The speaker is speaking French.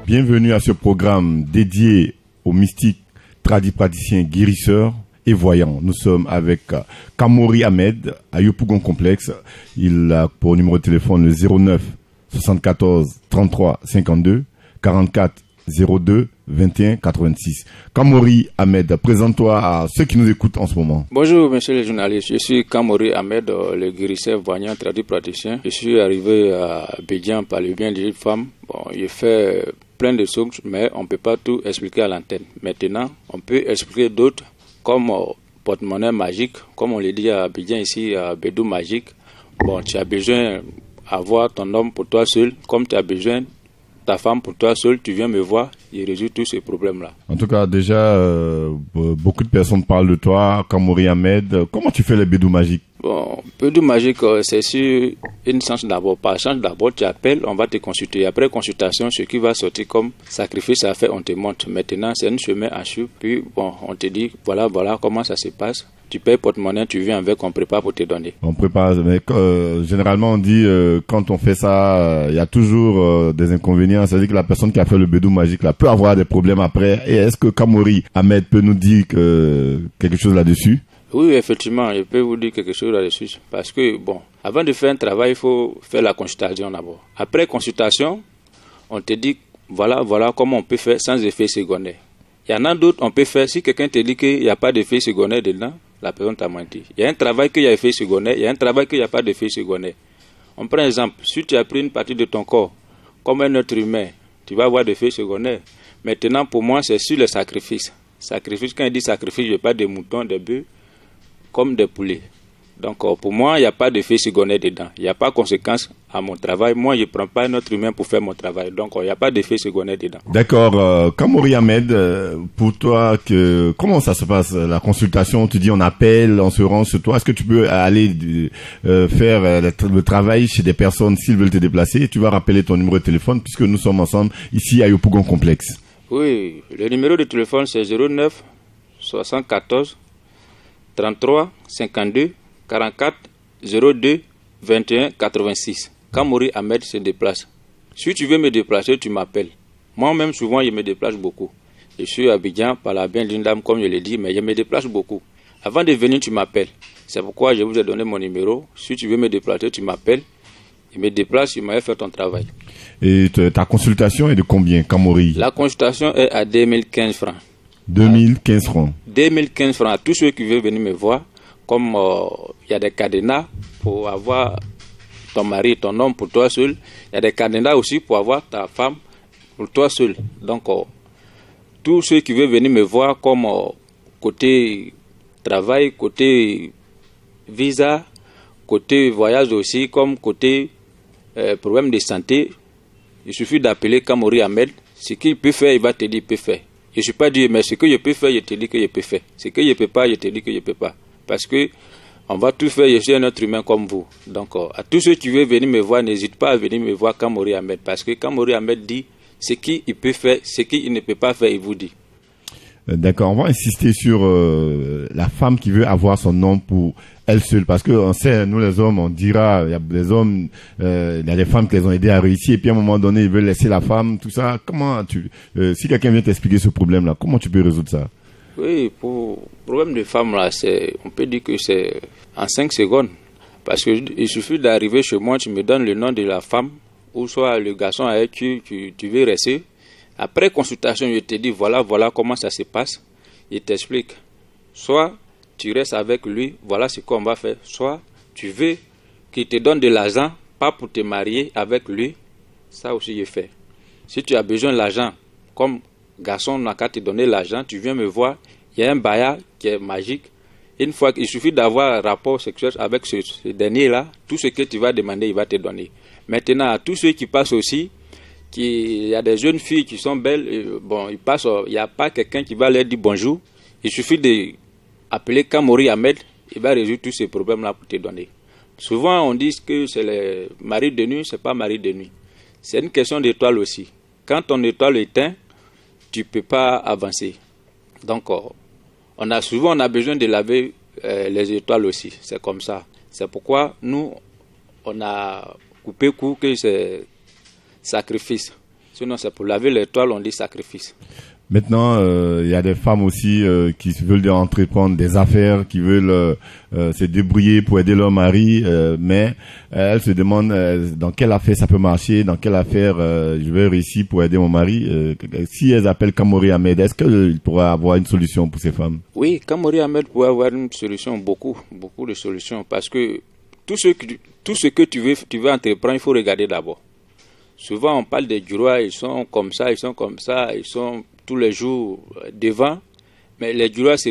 Bienvenue à ce programme dédié aux mystiques, tradipraticiens, guérisseurs et voyants. Nous sommes avec Kamori Ahmed à Yopougon Complexe. Il a pour numéro de téléphone le 09 74 33 52 44 02 21 86. Kamori Ahmed, présente-toi à ceux qui nous écoutent en ce moment. Bonjour monsieur le journaliste, je suis Kamori Ahmed, le guérisseur voyant tradipraticien. Je suis arrivé à Abidjan par le bien des femmes. Bon, j'ai fait plein de choses, mais on ne peut pas tout expliquer à l'antenne. Maintenant, on peut expliquer d'autres comme porte-monnaie magique, comme on le dit à Abidjan ici, à Bédou magique. Bon, tu as besoin d'avoir ton homme pour toi seul, comme tu as besoin ta femme pour toi seul, tu viens me voir, il résout tous ces problèmes-là. En tout cas, déjà, beaucoup de personnes parlent de toi, Kamori Ahmed. Comment tu fais les bédous magiques? Bon, bédou magique, c'est sur une chance d'abord. Par chance d'abord, tu appelles, on va te consulter. Après consultation, ce qui va sortir comme sacrifice à faire, on te montre. Maintenant, c'est un chemin à suivre. Puis, bon, on te dit, voilà comment ça se passe. Tu payes porte-monnaie, tu viens avec, on prépare pour te donner. On prépare, mais généralement on dit quand on fait ça, il y a toujours des inconvénients. C'est-à-dire que la personne qui a fait le bédou magique là peut avoir des problèmes après. Et est-ce que Kamori Ahmed peut nous dire quelque chose là-dessus? Oui, effectivement, je peux vous dire quelque chose là-dessus. Parce que, bon, avant de faire un travail, il faut faire la consultation d'abord. Après consultation, on te dit, voilà comment on peut faire sans effet secondaire. Il y en a d'autres, on peut faire, si quelqu'un te dit qu'il n'y a pas d'effet secondaire dedans, la personne t'a menti. Il y a un travail qu'il y a effet secondaire, il y a un travail qu'il n'y a pas d'effet secondaire. On prend un exemple, si tu as pris une partie de ton corps, comme un être humain, tu vas avoir des effets secondaires. Maintenant, pour moi, c'est sur le sacrifice. Sacrifice, quand il dit sacrifice, je ne veux pas des moutons, des bœufs, comme des poulets. Donc, pour moi, il n'y a pas d'effet secondaire dedans. Il n'y a pas de conséquence à mon travail. Moi, je ne prends pas un autre humain pour faire mon travail. Donc, il n'y a pas d'effet secondaire dedans. D'accord. Kamori Ahmed, pour toi, comment ça se passe, la consultation? Tu dis on appelle, on se rend sur toi. Est-ce que tu peux aller faire le travail chez des personnes s'ils veulent te déplacer? Tu vas rappeler ton numéro de téléphone puisque nous sommes ensemble ici à Yopougon Complexe. Oui, le numéro de téléphone c'est 09 74 33 52 44 02 21 86. Kamori Ahmed se déplace. Si tu veux me déplacer, tu m'appelles. Moi-même, souvent, je me déplace beaucoup. Je suis à Abidjan par la bien d'une dame, comme je l'ai dit, mais je me déplace beaucoup. Avant de venir, tu m'appelles. C'est pourquoi je vous ai donné mon numéro. Si tu veux me déplacer, tu m'appelles. Je me déplace, je m'avais fait ton travail. Et ta consultation est de combien, Kamori? La consultation est à 2015 francs. 2015 francs. 2015 francs à tous ceux qui veulent venir me voir. Comme il y a des cadenas pour avoir ton mari, ton homme pour toi seul. Il y a des cadenas aussi pour avoir ta femme pour toi seul. Donc, tous ceux qui veulent venir me voir comme côté travail, côté visa, côté voyage aussi, comme côté problème de santé, il suffit d'appeler Kamori Ahmed. Ce qu'il peut faire, il va te dire qu'il peut faire. Je ne suis pas dit, mais ce que je peux faire, je te dis que je peux faire. Ce que je ne peux pas, je te dis que je ne peux pas. Parce que on va tout faire, je suis un être humain comme vous. Donc, à tous ceux qui veulent venir me voir, n'hésite pas à venir me voir Kamori Ahmed. Parce que Kamori Ahmed dit ce qu'il peut faire, ce qu'il ne peut pas faire, il vous dit. D'accord, on va insister sur la femme qui veut avoir son homme pour elle seule. Parce que on sait, nous les hommes, on dira, il y a des hommes, il y a des femmes qui les ont aidés à réussir. Et puis à un moment donné, ils veulent laisser la femme, tout ça. Comment si quelqu'un vient t'expliquer ce problème-là, comment tu peux résoudre ça? Oui, pour le problème des femmes, là, on peut dire que c'est en 5 secondes. Parce qu'il suffit d'arriver chez moi, tu me donnes le nom de la femme, ou soit le garçon avec qui tu veux rester. Après consultation, je te dis, voilà comment ça se passe. Il t'explique. Soit tu restes avec lui, voilà ce qu'on va faire. Soit tu veux qu'il te donne de l'argent, pas pour te marier avec lui. Ça aussi, je fais. Si tu as besoin de l'argent, comme garçon n'a qu'à te donner l'argent, tu viens me voir, il y a un baillard qui est magique. Une fois qu'il suffit d'avoir un rapport sexuel avec ce dernier-là, tout ce que tu vas demander, il va te donner. Maintenant, à tous ceux qui passent aussi, il y a des jeunes filles qui sont belles, ils passent, il n'y a pas quelqu'un qui va leur dire bonjour. Il suffit d'appeler Kamori Ahmed, il va résoudre tous ces problèmes-là pour te donner. Souvent, on dit que c'est le mari de nuit, ce n'est pas mari de nuit. C'est une question d'étoile aussi. Quand ton étoile est éteinte, tu ne peux pas avancer. Donc, on a besoin de laver les étoiles aussi. C'est comme ça. C'est pourquoi nous, on a coupé court que c'est sacrifice. Sinon, c'est pour laver les toiles, on dit sacrifice. Maintenant, il y a des femmes aussi qui veulent entreprendre des affaires, qui veulent se débrouiller pour aider leur mari, mais elles se demandent dans quelle affaire ça peut marcher, dans quelle affaire je vais réussir pour aider mon mari. Si elles appellent Kamori Ahmed, est-ce qu'il pourrait avoir une solution pour ces femmes? Oui, Kamori Ahmed pourrait avoir une solution, beaucoup de solutions, parce que tout ce que tu veux entreprendre, il faut regarder d'abord. Souvent, on parle des Djurois, ils sont comme ça, ils sont tous les jours devant, mais les Djurois, c'est